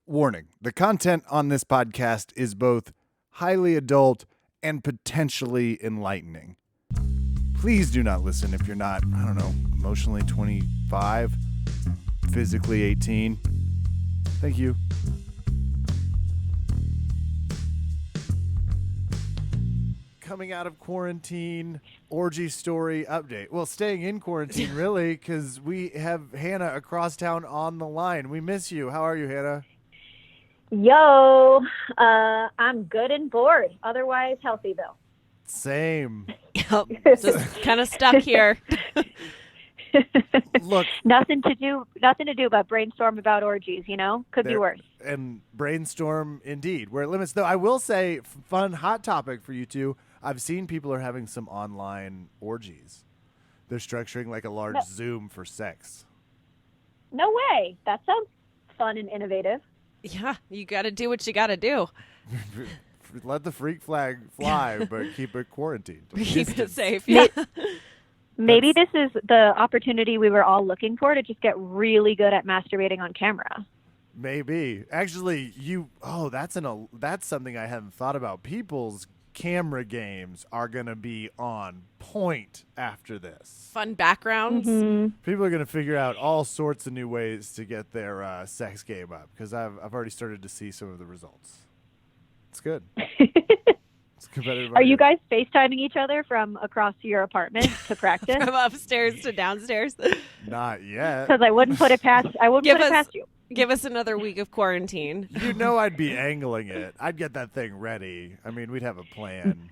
Warning, the content on this podcast is both highly adult and potentially enlightening. Please do not listen if you're not, emotionally 25, physically 18. Thank you. Coming out of quarantine, Orgy Story update. Well, staying in quarantine, really, because we have Hannah across town on the line. We miss you. How are you, Hannah? Yo, I'm good and bored. Otherwise healthy, though. Same. Yep, just kind of stuck here. Look, nothing to do but brainstorm about orgies, Could be worse. And brainstorm, indeed. Where it limits, though, I will say, fun hot topic for you two. I've seen people are having some online orgies. They're structuring like a large Zoom for sex. No way. That sounds fun and innovative. Yeah, you got to do what you got to do. Let the freak flag fly, but keep it quarantined. Keep it safe. Yeah. Maybe this is the opportunity we were all looking for to just get really good at masturbating on camera. Maybe. Actually, that's something I hadn't thought about. People's camera games are going to be on point after this. Fun backgrounds. Mm-hmm. People are going to figure out all sorts of new ways to get their sex game up because I've already started to see some of the results. It's good. It's competitive. Are you guys FaceTiming each other from across your apartment to practice? From upstairs to downstairs? Not yet. Because I wouldn't put it past you. Give us another week of quarantine. You know I'd be angling it. I'd get that thing ready. I mean, we'd have a plan.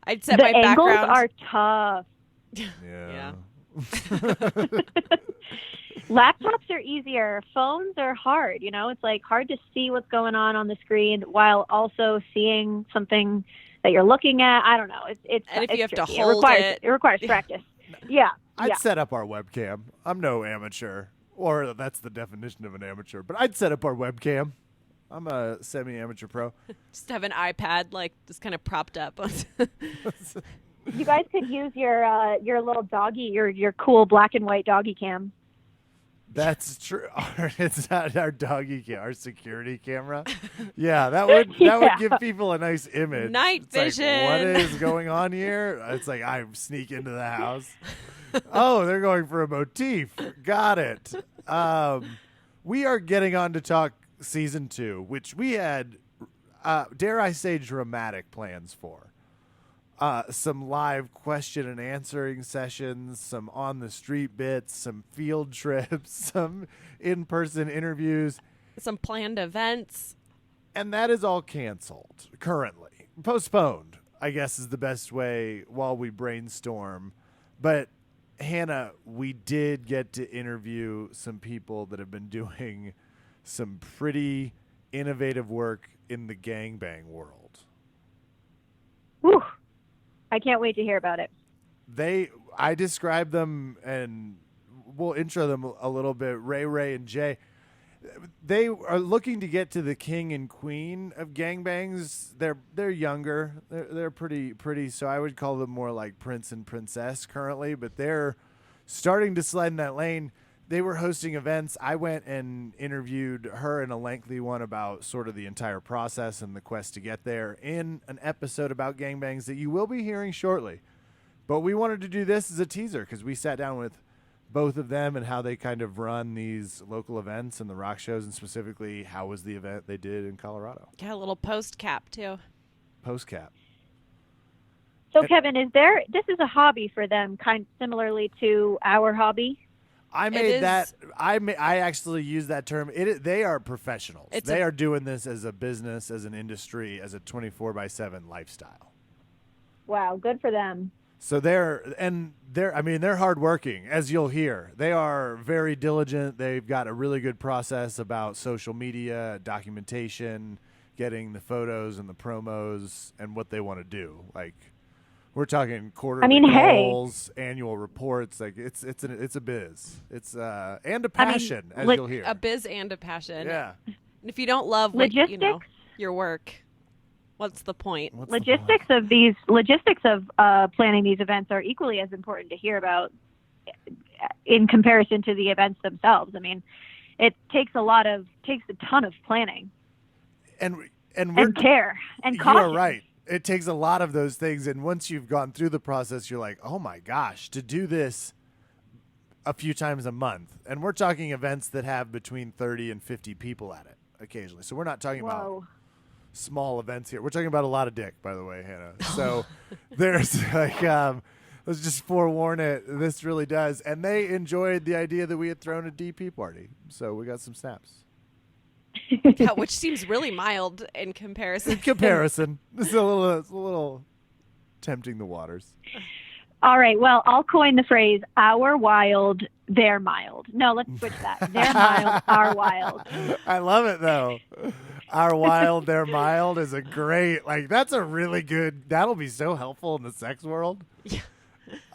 I'd set the my angles background. are tough. Yeah. Laptops are easier. Phones are hard. It's like hard to see what's going on the screen while also seeing something that you're looking at. I don't know. It's and if you have tricky. to hold it requires practice. Yeah. I'd set up our webcam. I'm no amateur. Or that's the definition of an amateur. But I'd set up our webcam. I'm a semi-amateur pro. Just have an iPad, just kind of propped up. You guys could use your little doggy, your cool black and white doggy cam. That's true. It's not our doggy cam, our security camera. Yeah, that would give people a nice image. Night vision. Like, what is going on here? It's like I sneak into the house. Oh, they're going for a motif. Got it. We are getting on to talk season 2, which we had, dare I say, dramatic plans for. Some live question and answering sessions, some on the street bits, some field trips, some in-person interviews. Some planned events. And that is all canceled currently. Postponed, I guess, is the best way while we brainstorm. But Hannah, we did get to interview some people that have been doing some pretty innovative work in the gangbang world. Whew. I can't wait to hear about it. I describe them, and we'll intro them a little bit. Ray, and Jay. They are looking to get to the king and queen of gangbangs. They're younger. They're pretty. So I would call them more like prince and princess currently, but they're starting to slide in that lane. They were hosting events. I went and interviewed her in a lengthy one about sort of the entire process and the quest to get there in an episode about gangbangs that you will be hearing shortly. But we wanted to do this as a teaser because we sat down with both of them and how they kind of run these local events and the rock shows, and specifically how was the event they did in Colorado. Got a little post cap too. Post cap. So Kevin, this is a hobby for them, kind of similarly to our hobby? I made that. I actually use that term. They are professionals. They are doing this as a business, as an industry, as a 24/7 lifestyle. Wow, good for them. So they're hardworking, as you'll hear. They are very diligent. They've got a really good process about social media, documentation, getting the photos and the promos, and what they want to do. Like, we're talking quarterly goals, annual reports. Like, it's a biz. It's and a passion, as you'll hear. A biz and a passion. Yeah. And if you don't love your work, what's the point? Logistics of planning these events are equally as important to hear about in comparison to the events themselves. I mean, it takes a ton of planning and care and caution. You're right. It takes a lot of those things, and once you've gone through the process, you're like, oh my gosh, to do this a few times a month. And we're talking events that have between 30 and 50 people at it occasionally. So we're not talking about small events here. We're talking about a lot of dick, by the way, Hannah. So there's like, let's just forewarn it. This really does. And they enjoyed the idea that we had thrown a DP party. So we got some snaps. Yeah, which seems really mild in comparison. It's a little tempting the waters. All right. Well, I'll coin the phrase "our wild, they're mild." No, let's switch that. They're mild, our wild. I love it though. Our wild, they're mild is a great. Like that's a really good. That'll be so helpful in the sex world. Yeah.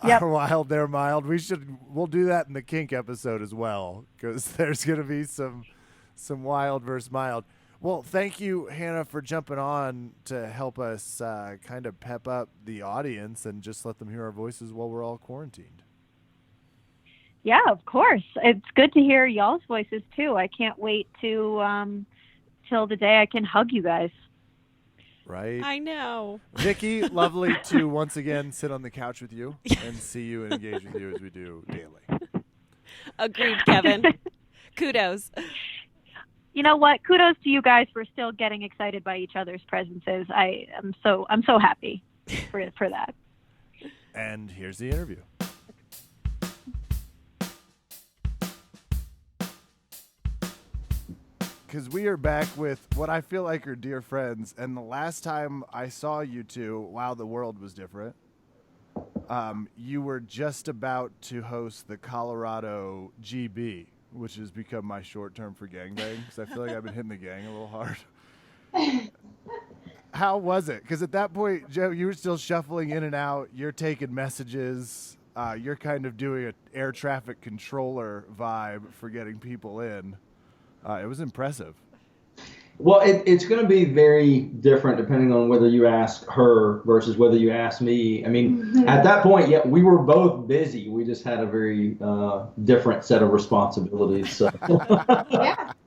Yep. Our wild, they're mild. We'll do that in the kink episode as well because there's gonna be some wild versus mild. Well, thank you, Hannah, for jumping on to help us kind of pep up the audience and just let them hear our voices while we're all quarantined. Yeah, of course. It's good to hear y'all's voices, too. I can't wait to till the day I can hug you guys. Right? I know. Vicky, lovely to once again sit on the couch with you and see you and engage with you as we do daily. Agreed, Kevin. Kudos. You know what? Kudos to you guys for still getting excited by each other's presences. I'm so happy for that. And here's the interview. Because we are back with what I feel like are dear friends. And the last time I saw you two, while the world was different, you were just about to host the Colorado GB, which has become my short term for Gangbang, because I feel like I've been hitting the gang a little hard. How was it? Because at that point, Joe, you were still shuffling in and out. You're taking messages. You're kind of doing an air traffic controller vibe for getting people in. It was impressive. Well, it's going to be very different depending on whether you ask her versus whether you ask me. I mean, at that point, yeah, we were both busy. We just had a very different set of responsibilities. So.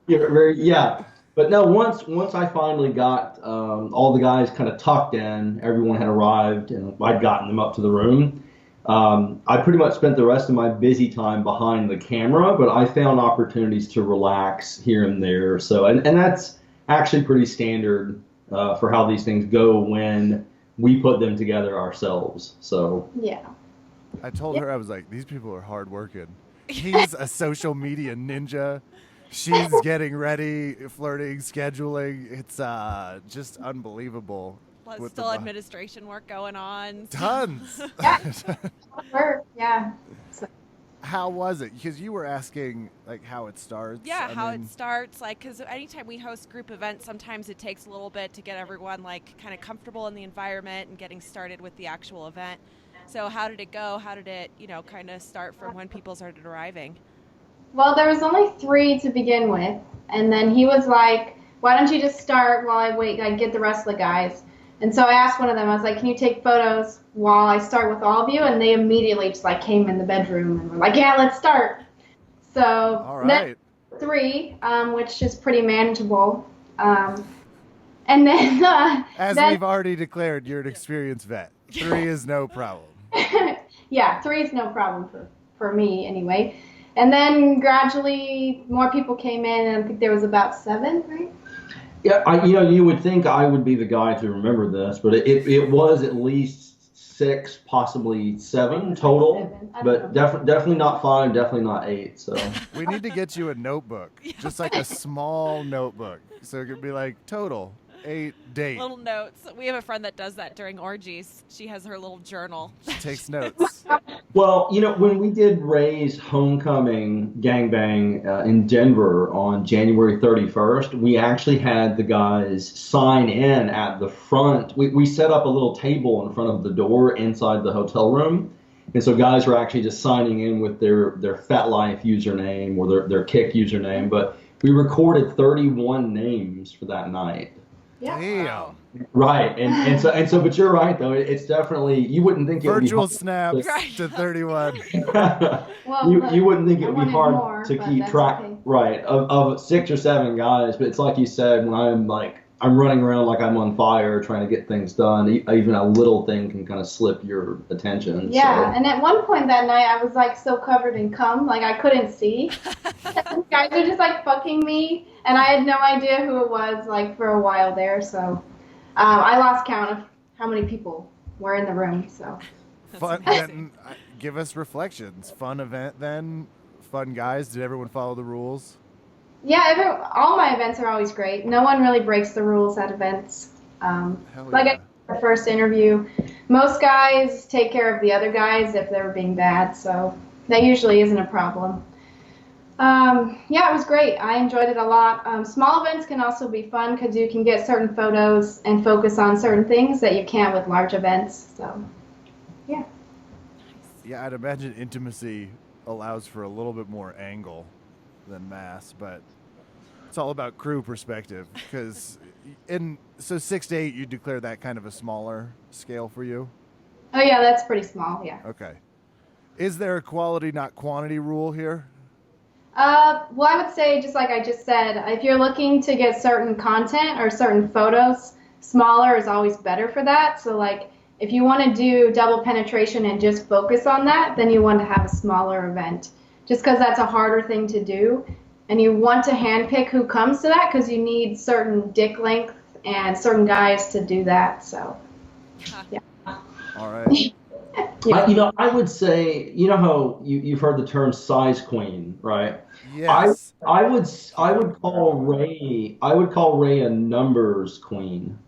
Yeah. But no, once I finally got all the guys kind of tucked in, everyone had arrived, and I'd gotten them up to the room. I pretty much spent the rest of my busy time behind the camera, but I found opportunities to relax here and there. So, and that's actually pretty standard for how these things go when we put them together ourselves. So yeah, I told her, I was like, these people are hard working. He's a social media ninja. She's getting ready, flirting, scheduling. It's just unbelievable. Plus still administration work going on. Tons. Yeah. So. How was it? Because you were asking like how it starts. Yeah, it starts. Like, because anytime we host group events, sometimes it takes a little bit to get everyone like kind of comfortable in the environment and getting started with the actual event. So how did it go? How did it, kind of start from when people started arriving? Well, there was only 3 to begin with, and then he was like, "Why don't you just start while I wait? I get the rest of the guys." And so I asked one of them, I was like, "Can you take photos while I start with all of you?" And they immediately just like came in the bedroom and were like, "Yeah, let's start." So all right. 3, which is pretty manageable. And then as we've already declared, you're an experienced vet. 3 is no problem. Yeah, 3 is no problem for me anyway. And then gradually more people came in, and I think there was about 7, right? Yeah, you would think I would be the guy to remember this, but it was at least 6, possibly 7 total, but definitely not 5, definitely not 8. So we need to get you a notebook, just like a small notebook, so it could be like total 8 date. Little notes. We have a friend that does that during orgies. She has her little journal. She takes notes. Well, when we did Ray's homecoming gangbang in Denver on January 31st, we actually had the guys sign in at the front. We set up a little table in front of the door inside the hotel room. And so guys were actually just signing in with their FetLife username or their Kick username. But we recorded 31 names for that night. Yeah. Damn. Right, and so, but you're right though. It's definitely you wouldn't think it would be Virtual hard snaps Right. to 31. Well, you wouldn't think it I would be wanted hard more, to but keep that's track, okay. right, of 6 or 7 guys. But it's like you said, when I'm running around like I'm on fire trying to get things done, even a little thing can kind of slip your attention. Yeah, So. and at one point that night, I was like so covered in cum, like I couldn't see. And guys were just like fucking me, and I had no idea who it was, like for a while there. So I lost count of how many people were in the room. So Fun. amazing. Then, give us reflections. Fun event then. Fun guys. Did everyone follow the rules? yeah, all my events are always great. No one really breaks the rules at events. Hell Like yeah. I said in the first interview, most guys take care of the other guys if they're being bad, so that usually isn't a problem. Yeah, it was great. I enjoyed it a lot. Small events can also be fun because you can get certain photos and focus on certain things that you can't with large events. So, yeah. Yeah, I'd imagine intimacy allows for a little bit more angle than mass, but it's all about crew perspective. Because so 6 to 8, you declare that kind of a smaller scale for you. Oh yeah, that's pretty small. Yeah. Okay. Is there a quality, not quantity rule here? Well, I would say, just like I just said, if you're looking to get certain content or certain photos, smaller is always better for that. So, like, if you want to do double penetration and just focus on that, then you want to have a smaller event. Just because that's a harder thing to do. And you want to handpick who comes to that because you need certain dick length and certain guys to do that. So, yeah. All right. I would say, how you've heard the term size queen, right? Yes. I would call Ray a numbers queen,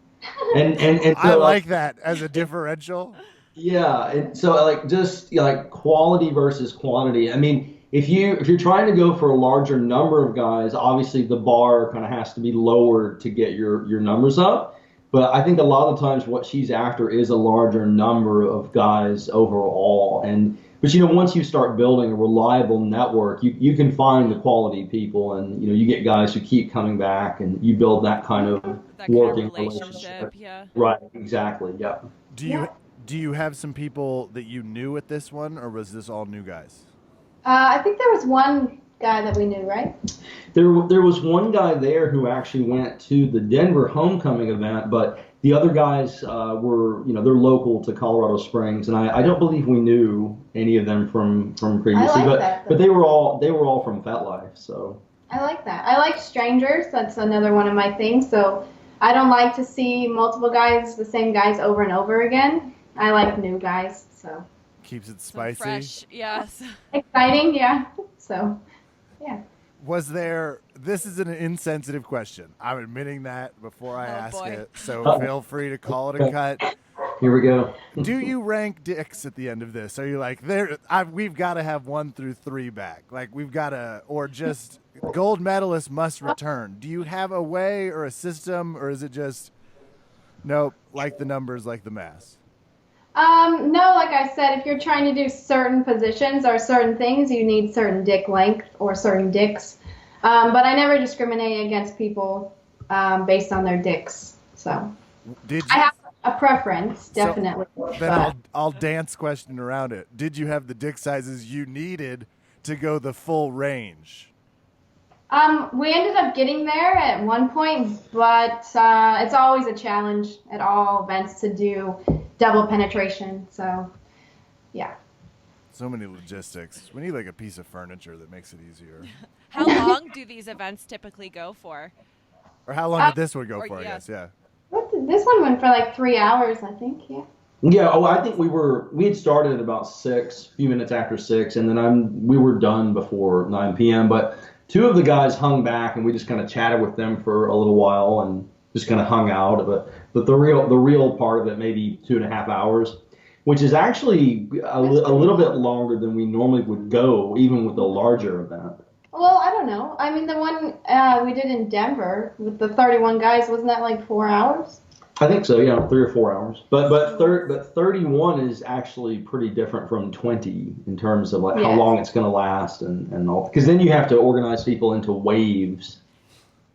and I so like that as a differential. yeah, and so just like quality versus quantity. I mean, if you're trying to go for a larger number of guys, obviously the bar kind of has to be lowered to get your numbers up. But I think a lot of times what she's after is a larger number of guys overall. But once you start building a reliable network, you can find the quality people, and you get guys who keep coming back, and you build that kind of That kind of working relationship, yeah. Right, exactly. Yeah. Do you have some people that you knew at this one, or was this all new guys? I think there was one guy that we knew, right? There was one guy there who actually went to the Denver homecoming event, but the other guys were, they're local to Colorado Springs, and I don't believe we knew any of them from previously, I like that, but they were all from FetLife, so. I like that. I like strangers. That's another one of my things. So I don't like to see multiple guys, the same guys over and over again. I like new guys, so. Keeps it Some spicy. fresh, yes. Exciting, yeah. So, yeah. Was there? This is an insensitive question. I'm admitting that before I ask boy. it. So feel free to call it a cut. Here we go. Do you rank dicks at the end of this? Are you like we've got to have 1 through 3 back? Like we've got to, or just gold medalist must return? Do you have a way or a system, or is it just nope, like the numbers, like the mass? No, like I said, if you're trying to do certain positions or certain things, you need certain dick length or certain dicks. But I never discriminate against people based on their dicks. So Did you? I have a preference, definitely. Then I'll dance question around it. Did you have the dick sizes you needed to go the full range? We ended up getting there at one point, but it's always a challenge at all events to do double penetration. So, yeah. So many logistics. We need like a piece of furniture that makes it easier. How long do these events typically go for? Or how long did this one go or- for? I yeah. guess. Yeah. This one went for like 3 hours, I think. Yeah. Yeah, I think we had started at about 6, a few minutes after 6, and then we were done before 9 p.m. But 2 of the guys hung back, and we just kind of chatted with them for a little while and just kind of hung out. But the real part of it, maybe 2.5 hours, which is actually a little bit longer than we normally would go, even with a larger event. Well, I don't know. I mean, the one we did in Denver with the 31 guys, wasn't that like 4 hours? I think so, yeah, 3 or 4 hours. But 31 is actually pretty different from 20 in terms of like how long it's going to last and all. Because then you have to organize people into waves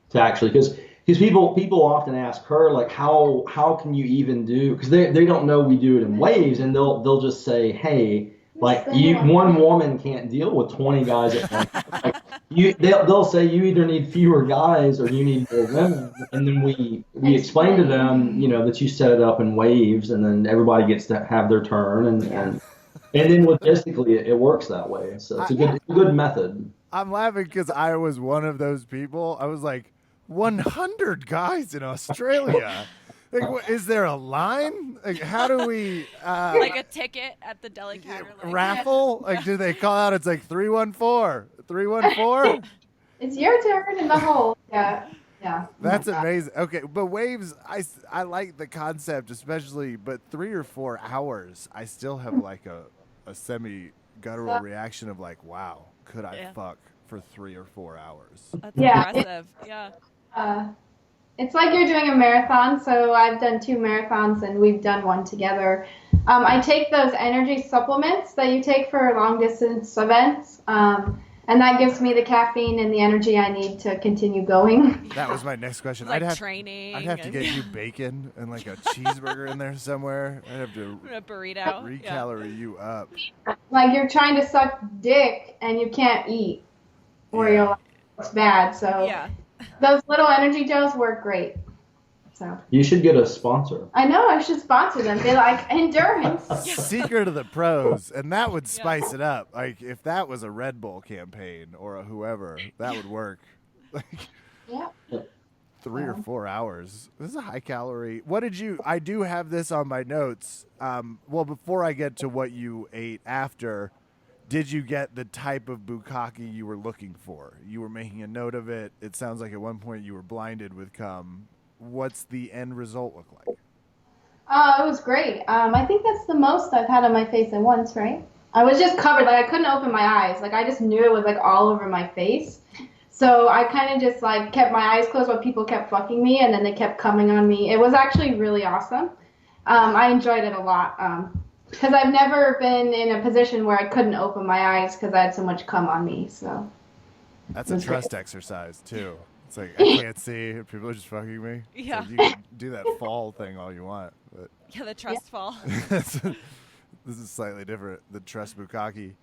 to actually, because because people often ask her like how can you even do, because they don't know we do it in waves, and they'll just say, hey, like one woman can't deal with 20 guys at once. Like they'll say you either need fewer guys or you need more women, and then we explain to them, that you set it up in waves, and then everybody gets to have their turn, and then logistically it works that way. So it's a good method. I'm laughing because I was one of those people. I was like, 100 guys in Australia. Like, is there a line? Like, how do we like a ticket at the deli counter, like, raffle? Like, do they call out? It's like 314, 314. It's your turn in the hole. Yeah. That's amazing. Okay, but waves, I like the concept, especially, but 3 or 4 hours, I still have like a semi-guttural reaction of like, wow, could I fuck for 3 or 4 hours? That's impressive. It's like you're doing a marathon. So I've done 2 marathons, and we've done one together. I take those energy supplements that you take for long distance events. And that gives me the caffeine and the energy I need to continue going. That was my next question. Like training. I'd have to get you bacon and like a cheeseburger in there somewhere. I'd have to a burrito. Recalorie you up. Like you're trying to suck dick and you can't eat, or you're like, it's bad. So those little energy gels work great. So you should get a sponsor. I know, I should sponsor them. They like endurance. Secret of the pros, and that would spice it up. Like if that was a Red Bull campaign or a whoever, that would work. Like 3 or 4 hours. This is a high calorie. What did you? I do have this on my notes. Well, before I get to what you ate after, did you get the type of bukkake you were looking for? You were making a note of it. It sounds like at one point you were blinded with cum. What's the end result look like? It was great. I think that's the most I've had on my face at once, right? I was just covered. Like I couldn't open my eyes. Like I just knew it was like all over my face. So I kind of just like kept my eyes closed while people kept fucking me, and then they kept coming on me. It was actually really awesome. I enjoyed it a lot because I've never been in a position where I couldn't open my eyes because I had so much cum on me. So that's a trust exercise too. It's like, I can't see. People are just fucking me. Yeah. So you can do that fall thing all you want. But the trust fall. This is slightly different. The trust bukkake.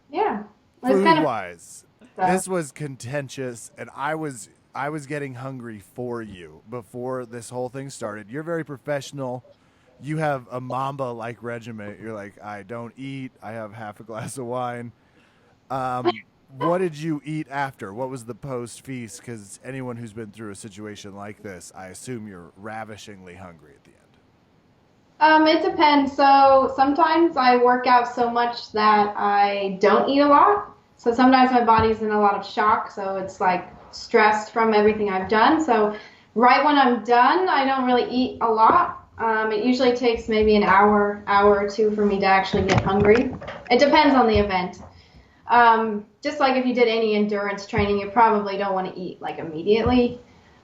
Yeah. Food-wise, this was contentious, and I was getting hungry for you before this whole thing started. You're very professional. You have a Mamba-like regiment. You're like, I don't eat. I have half a glass of wine. What did you eat after? What was the post-feast? Because anyone who's been through a situation like this, I assume you're ravishingly hungry at the end. It depends. So sometimes I work out so much that I don't eat a lot. So sometimes my body's in a lot of shock. So it's like stressed from everything I've done. So right when I'm done, I don't really eat a lot. It usually takes maybe an hour or two for me to actually get hungry. It depends on the event. Just like if you did any endurance training, you probably don't want to eat like immediately.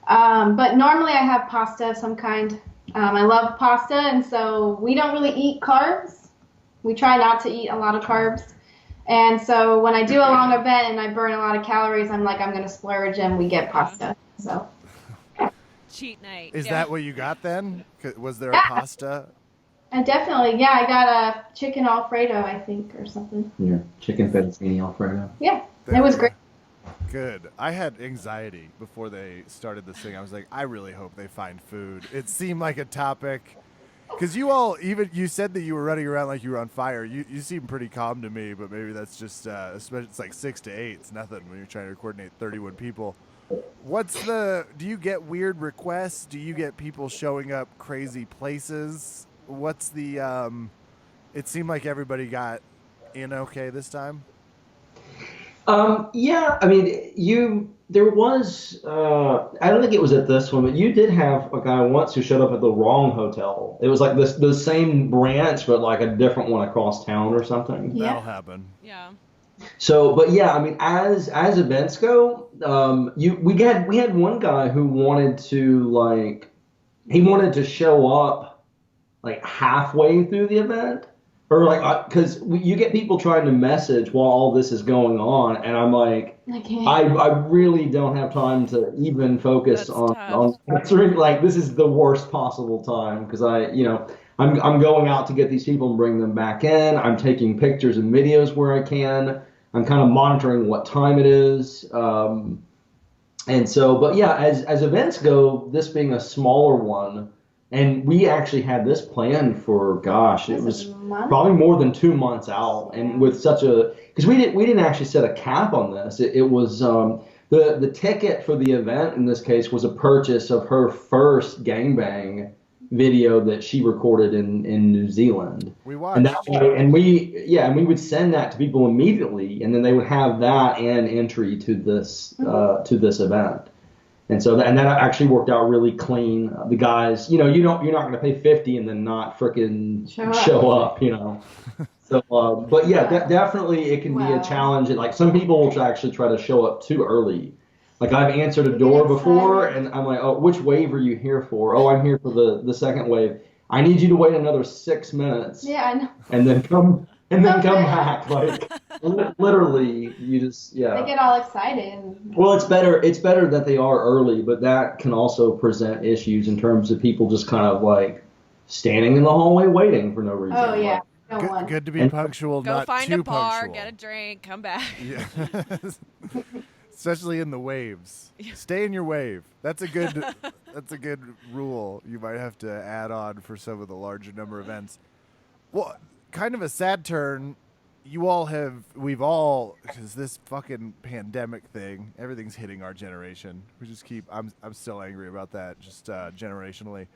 But normally I have pasta of some kind. I love pasta, and so we don't really eat carbs. We try not to eat a lot of carbs. And so when I do a long event and I burn a lot of calories, I'm like, I'm going to splurge, and we get pasta. So cheat night. Is that what you got then? Was there a pasta? Definitely, I got a chicken Alfredo, I think, or something. Yeah, chicken fettuccine Alfredo. Yeah, it was great. Good. I had anxiety before they started this thing. I was like, I really hope they find food. It seemed like a topic. Because you said that you were running around like you were on fire. You seem pretty calm to me, but maybe that's just, especially it's like 6 to 8. It's nothing when you're trying to coordinate 31 people. Do you get weird requests? Do you get people showing up crazy places? What's the, it seemed like everybody got in okay this time? Yeah, I mean, there was, I don't think it was at this one, but you did have a guy once who showed up at the wrong hotel. It was like the same branch, but like a different one across town or something. Yeah. That'll happen. Yeah. So, but yeah, I mean, as events go, we had one guy who wanted to show up like halfway through the event. Or like, because you get people trying to message while all this is going on, and I'm like, I can't. I really don't have time to even focus That's on tough. answering. Like, this is the worst possible time because I'm going out to get these people and bring them back in. I'm taking pictures and videos where I can. I'm kind of monitoring what time it is. And so, but yeah, as events go, this being a smaller one, and we actually had this planned for, gosh, it Was was it a month? probably more than 2 months out, Yeah. and with such a, because we didn't actually set a cap on this. It was the ticket for the event in this case was a purchase of her first gangbang video that she recorded in New Zealand. We And watched. that way, and we would send that to people immediately, and then they would have that and entry to this event. And so that actually worked out really clean. The guys, you're not going to pay 50 and then not frickin' show up, So, but yeah, definitely it can be a Wow. challenge. And like some people will actually try to show up too early. Like I've answered a You door get before, excited. and I'm like, oh, which wave are you here for? Oh, I'm here for the second wave. I need you to wait another 6 minutes, Yeah, I know. and then come Okay. back. Like literally, you just They yeah. get all excited. Well, it's better that they are early, but that can also present issues in terms of people just kind of like standing in the hallway waiting for no reason. Oh yeah, Like, no Good, one. good to be And- punctual, Go not find too a bar, punctual. get a drink, come back. Yeah. Especially in the waves. Stay in your wave. That's a good rule you might have to add on for some of the larger number of events. Well, kind of a sad turn. We've all, because this fucking pandemic thing, everything's hitting our generation. I'm still angry about that, just generationally.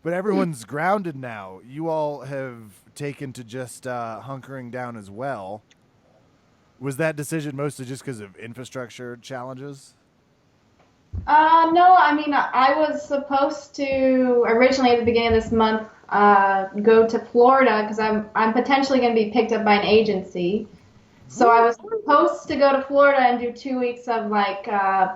But everyone's grounded now. You all have taken to just hunkering down as well. Was that decision mostly just because of infrastructure challenges? No, I mean I was supposed to originally at the beginning of this month go to Florida because I'm potentially going to be picked up by an agency. So I was supposed to go to Florida and do 2 weeks of like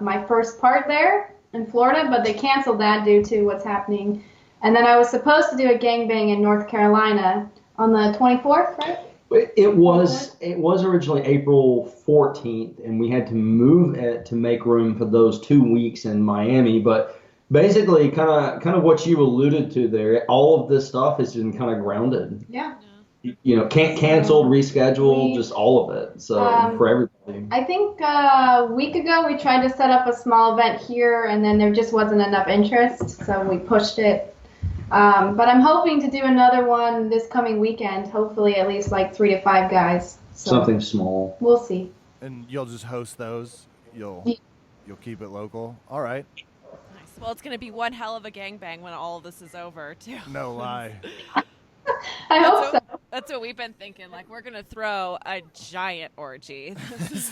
my first part there in Florida, but they canceled that due to what's happening. And then I was supposed to do a gangbang in North Carolina on the 24th, right? It was originally April 14th, and we had to move it to make room for those 2 weeks in Miami. But basically, kind of what you alluded to there, all of this stuff has been kind of grounded. Yeah. Canceled, rescheduled, just all of it. So for everybody. I think a week ago we tried to set up a small event here, and then there just wasn't enough interest, so we pushed it. But I'm hoping to do another one this coming weekend. Hopefully, at least like 3 to 5 guys. So Something small. we'll see. And you'll just host those. You'll keep it local. All right. Nice. Well, it's going to be one hell of a gangbang when all of this is over, too. No lie. I hope so. That's what we've been thinking. Like, we're going to throw a giant orgy.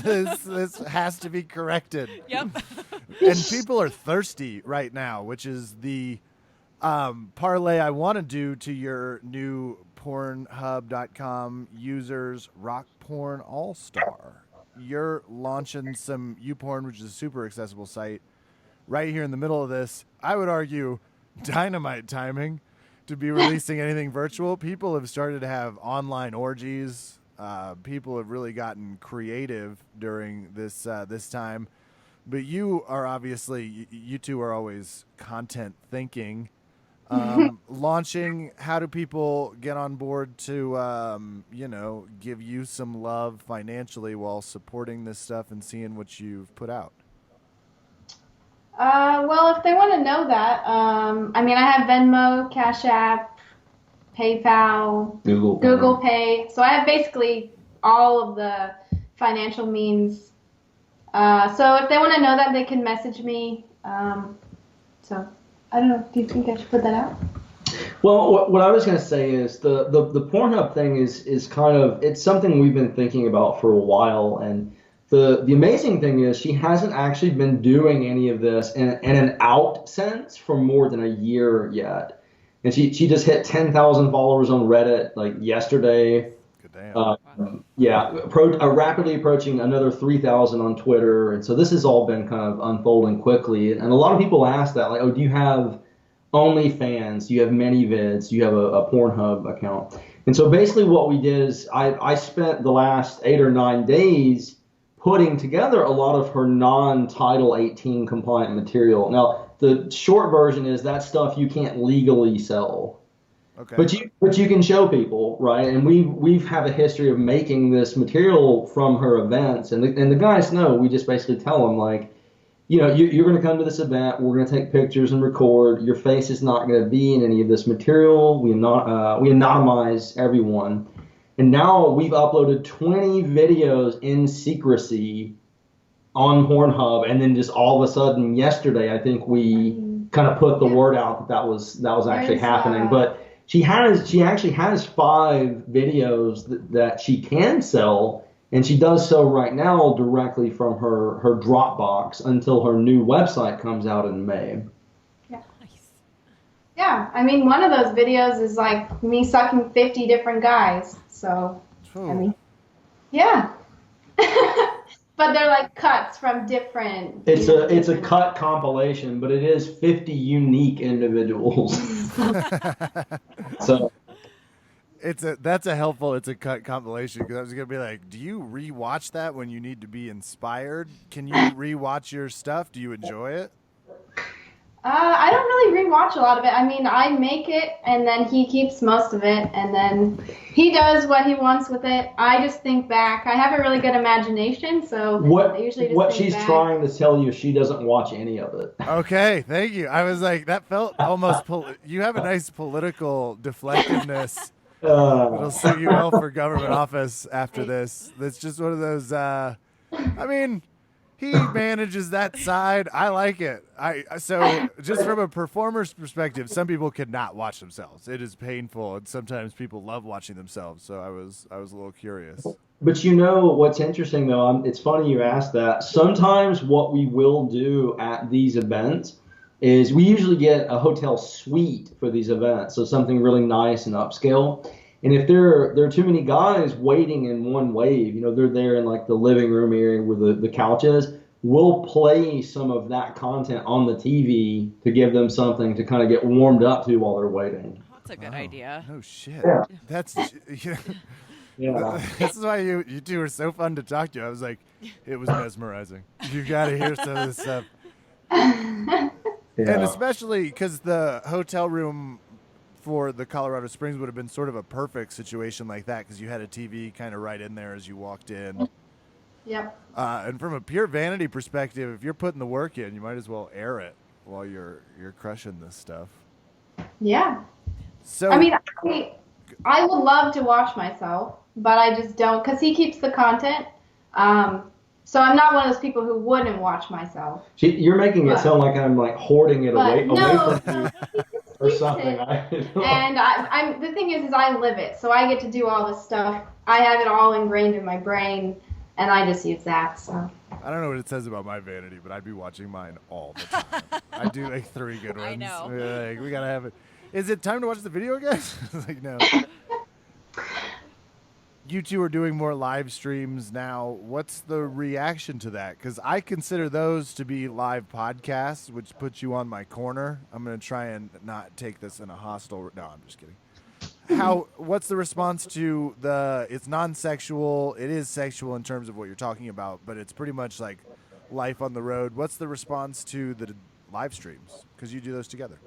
this has to be corrected. Yep. And people are thirsty right now, which is the parlay I want to do to your new Pornhub.com users rock porn all-star. You're launching some YouPorn, which is a super accessible site, right here in the middle of this. I would argue dynamite timing to be releasing anything virtual. People have started to have online orgies. People have really gotten creative during this time. But you are obviously, you two are always content thinking. Launching, how do people get on board to, give you some love financially while supporting this stuff and seeing what you've put out? Well, if they want to know that, I have Venmo, Cash App, PayPal, Google Pay. So I have basically all of the financial means. So if they want to know that, they can message me. So I don't know. Do you think I should put that out? Well, what I was going to say is the Pornhub thing is kind of, it's something we've been thinking about for a while, and the amazing thing is she hasn't actually been doing any of this in an out sense for more than a year yet, and she just hit 10,000 followers on Reddit like yesterday. Good damn. Rapidly approaching another 3,000 on Twitter, and so this has all been kind of unfolding quickly, and a lot of people ask that, like, do you have OnlyFans? Do you have ManyVids? Do you have a Pornhub account? And so basically what we did is I spent the last 8 or 9 days putting together a lot of her non-Title 18 compliant material. Now, the short version is that stuff you can't legally sell. Okay. But you can show people, right? And we've have a history of making this material from her events, and the guys know. We just basically tell them like, you're going to come to this event. We're going to take pictures and record. Your face is not going to be in any of this material. We anonymize everyone. And now we've uploaded 20 videos in secrecy on Pornhub, and then just all of a sudden yesterday, I think we kind of put the word out that was actually happening. But she actually has 5 videos that she can sell. And she does so right now directly from her Dropbox until her new website comes out in May. Yeah. Nice. Yeah, I mean, one of those videos is like me sucking 50 different guys. So, I mean, yeah. But they're like cuts from different. It's a cut compilation, but it is 50 unique individuals. So. It's a cut compilation, because I was gonna be like, do you rewatch that when you need to be inspired? Can you rewatch your stuff? Do you enjoy it? I don't really rewatch a lot of it. I mean, I make it, and then he keeps most of it, and then he does what he wants with it. I just think back. I have a really good imagination, so I usually just what think she's back. trying to tell you, she doesn't watch any of it. Okay, thank you. I was like, that felt almost. You have a nice political deflectiveness. It'll suit you well for government office after this. That's just one of those. I mean, he manages that side. I like it. So just from a performer's perspective, some people cannot watch themselves. It is painful, and sometimes people love watching themselves. So I was a little curious. But what's interesting though? It's funny you asked that. Sometimes what we will do at these events is we usually get a hotel suite for these events, so something really nice and upscale. And if there are too many guys waiting in one wave, they're there in like the living room area where the couch is, we'll play some of that content on the TV to give them something to kind of get warmed up to while they're waiting. Oh, that's a good idea. Oh shit. Yeah. That's Yeah. This is why you two are so fun to talk to. I was like, it was mesmerizing. You got to hear some of this stuff. Yeah. And especially because the hotel room for the Colorado Springs would have been sort of a perfect situation like that, because you had a TV kind of right in there as you walked in. Yep. And from a pure vanity perspective, if you're putting the work in, you might as well air it while you're crushing this stuff. Yeah. So I mean, I would love to watch myself, but I just don't, because he keeps the content. So I'm not one of those people who wouldn't watch myself. You're making it sound like I'm like hoarding it away from you or something. And I'm the thing is I live it, so I get to do all this stuff. I have it all ingrained in my brain, and I just use that. So I don't know what it says about my vanity, but I'd be watching mine all the time. I do like 3 good ones. I know. Like, we gotta have it. Is it time to watch the video again? Like, no. You two are doing more live streams now. What's the reaction to that? Because I consider those to be live podcasts, which puts you on my corner. I'm going to try and not take this in a hostile... No, I'm just kidding. What's the response to it's non-sexual, it is sexual in terms of what you're talking about, but it's pretty much like life on the road. What's the response to the live streams? Because you do those together.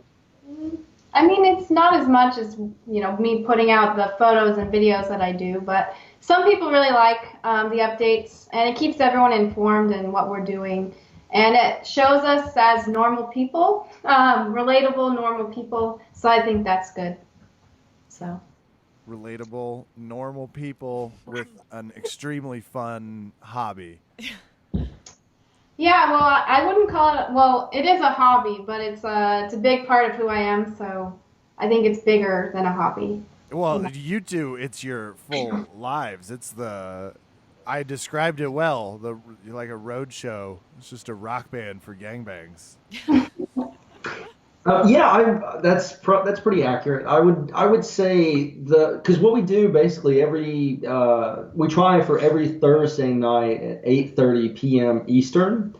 I mean, it's not as much as, me putting out the photos and videos that I do, but some people really like the updates, and it keeps everyone informed in what we're doing, and it shows us as normal people, relatable, normal people, so I think that's good. So Relatable, normal people with an extremely fun hobby. Yeah, well, I wouldn't call it, well, it is a hobby, but it's a big part of who I am, so I think it's bigger than a hobby. Well, you two, it's your full lives. I described it well, like a road show. It's just a rock band for gangbangs. That's pretty accurate. I would say because what we do basically we try for every Thursday night at 8:30 p.m. Eastern,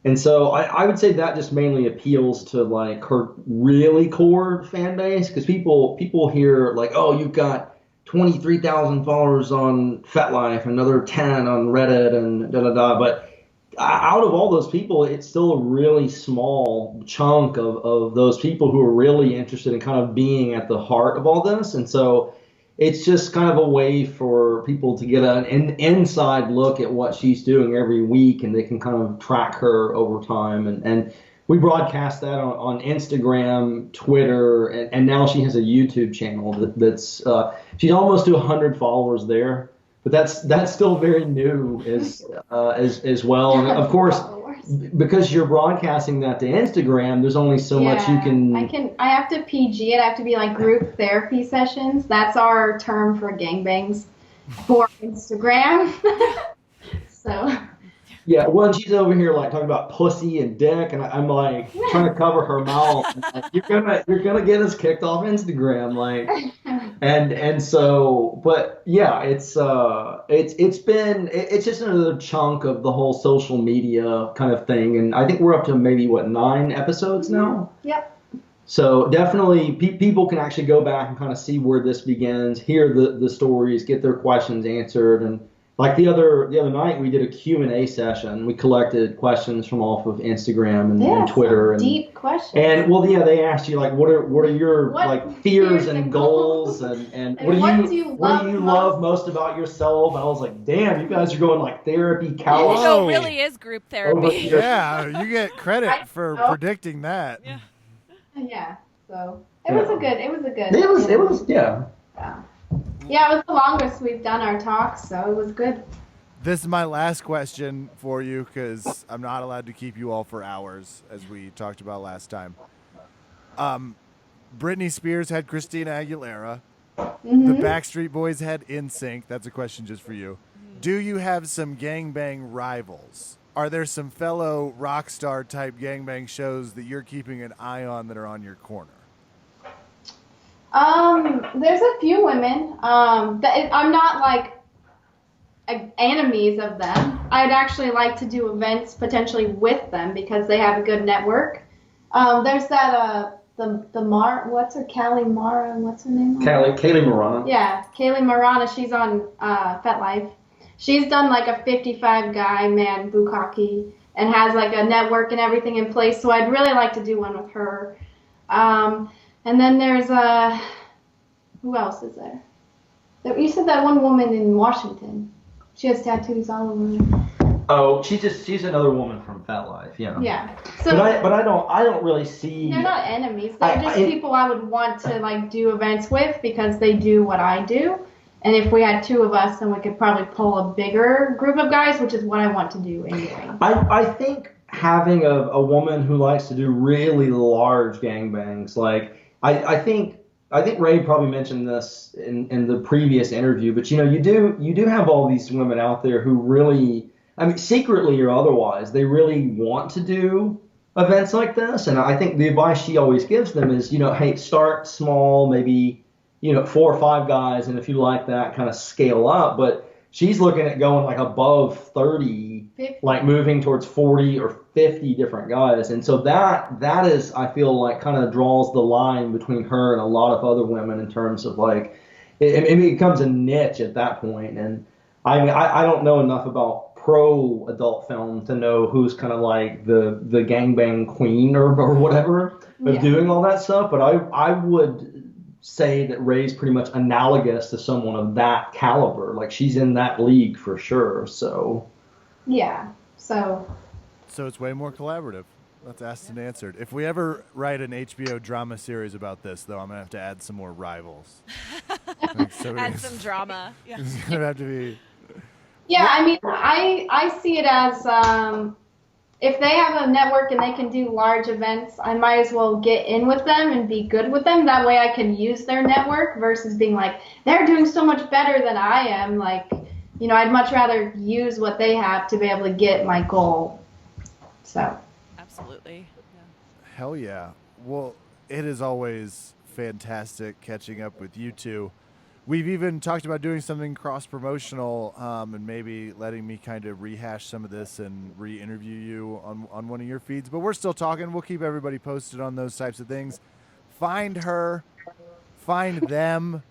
and so I would say that just mainly appeals to like her really core fan base, because people hear like, oh, you've got 23,000 followers on FetLife, another 10 on Reddit, and da da da. But out of all those people, it's still a really small chunk of those people who are really interested in kind of being at the heart of all this. And so it's just kind of a way for people to get an inside look at what she's doing every week, and they can kind of track her over time. And we broadcast that on Instagram, Twitter, and now she has a YouTube channel that's she's almost to 100 followers there. But that's still very new as well. And of course, because you're broadcasting that to Instagram, there's only so much you can. I have to PG it. I have to be like group therapy sessions. That's our term for gangbangs for Instagram. So. Yeah, well, she's over here like talking about pussy and dick, and I'm like trying to cover her mouth. Like, you're gonna get us kicked off Instagram, like, and so, but yeah, it's just another chunk of the whole social media kind of thing, and I think we're up to maybe 9 episodes now. Yep. So definitely people can actually go back and kind of see where this begins, hear the stories, get their questions answered, and. Like the other night, we did a Q&A session. We collected questions from off of Instagram and Twitter. And deep questions. And well, yeah, they asked you like, what are your like fears and goals, and what do you love most about yourself? And I was like, damn, you guys are going like therapy couch. So it really is group therapy. Yeah, you get credit for predicting that. Yeah. Yeah. So it was a good. Yeah. Yeah, it was the longest we've done our talks, so it was good. This is my last question for you because I'm not allowed to keep you all for hours, as we talked about last time. Britney Spears had Christina Aguilera. Mm-hmm. The Backstreet Boys had NSYNC. That's a question just for you. Do you have some gangbang rivals? Are there some fellow rock star type gangbang shows that you're keeping an eye on that are on your corner? There's a few women. I'm not like enemies of them. I'd actually like to do events potentially with them because they have a good network. There's that what's her name? Kaylee Marana. Yeah, Kaylee Marana. She's on FetLife. She's done like a 55 guy man bukkake and has like a network and everything in place. So I'd really like to do one with her. And then there's who else is there? You said that one woman in Washington. She has tattoos all over her. Oh, she's another woman from FetLife, yeah. Yeah. So but I don't really see. They're not enemies. They're just people I would want to like do events with because they do what I do. And if we had 2 of us, then we could probably pull a bigger group of guys, which is what I want to do anyway. I think having a woman who likes to do really large gangbangs, like I think Ray probably mentioned this in the previous interview, but you do have all these women out there who really, I mean, secretly or otherwise, they really want to do events like this. And I think the advice she always gives them is, hey, start small, maybe 4 or 5 guys, and if you like that, kind of scale up. But she's looking at going like above 30, 50. Like moving towards 40 or 50 different guys. And so that is, I feel like, kind of draws the line between her and a lot of other women in terms of like, it becomes a niche at that point. And I mean, I don't know enough about pro adult film to know who's kind of like the gangbang queen or whatever of doing all that stuff. But I would say that Ray's pretty much analogous to someone of that caliber. Like she's in that league for sure. So yeah. So it's way more collaborative. That's asked and answered. If we ever write an HBO drama series about this, though, I'm gonna have to add some more rivals. Add some drama. Yeah. It's gonna have to be. Yeah, I mean, I see it as if they have a network and they can do large events, I might as well get in with them and be good with them. That way I can use their network versus being like, they're doing so much better than I am. Like, I'd much rather use what they have to be able to get my goal. So. Absolutely. Yeah. Hell yeah. Well, it is always fantastic catching up with you two. We've even talked about doing something cross-promotional and maybe letting me kind of rehash some of this and re-interview you on one of your feeds. But we're still talking. We'll keep everybody posted on those types of things. Find her. Find them.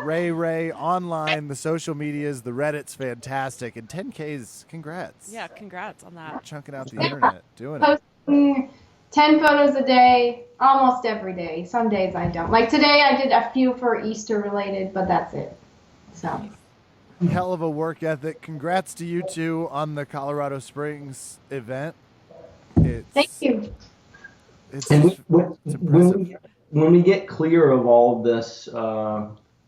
Ray online, the social medias, the Reddit's fantastic, and 10Ks. Congrats. Yeah, congrats on that. Chunking out the internet, doing it. Posting 10 photos a day, almost every day. Some days I don't. Like today, I did a few for Easter related, but that's it. So. Hell of a work ethic. Congrats to you two on the Colorado Springs event. Thank you. It's And impressive. when we get clear of all this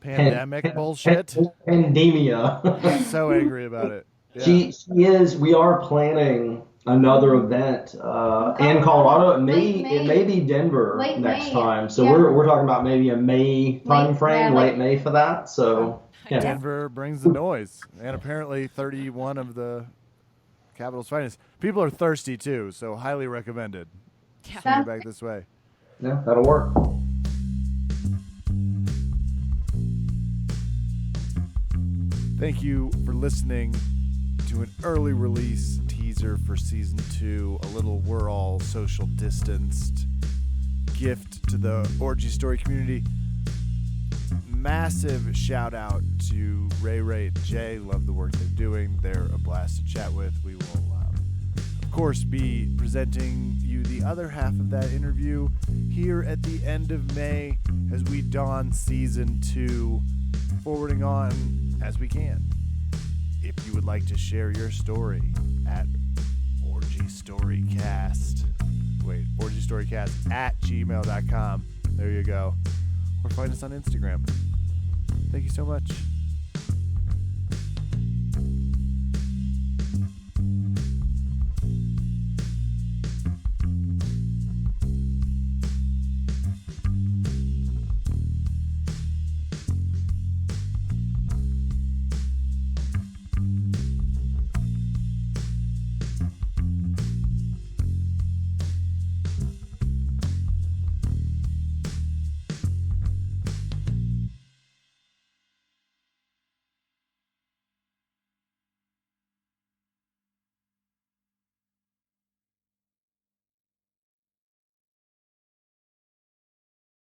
Pandemic bullshit. Pandemia. So angry about it. Yeah. We are planning another event in Colorado. It may be Denver Late next May. time. So Yeah. we're talking about maybe a May time frame, late May for that. So yeah. Denver brings the noise, and apparently 31 of the Capital's finest. People are thirsty too, so highly recommended. Yeah. Swing it back this way. Yeah, that'll work. Thank you for listening to an early release teaser for season 2, a little we're all social distanced gift to the Orgy Story community. Massive shout out to Ray and Jay. Love the work they're doing. They're a blast to chat with. We will, of course, be presenting you the other half of that interview here at the end of May as we dawn season 2, forwarding on as we can. If you would like to share your story at orgystorycast at gmail.com. There you go. Or find us on Instagram. Thank you so much.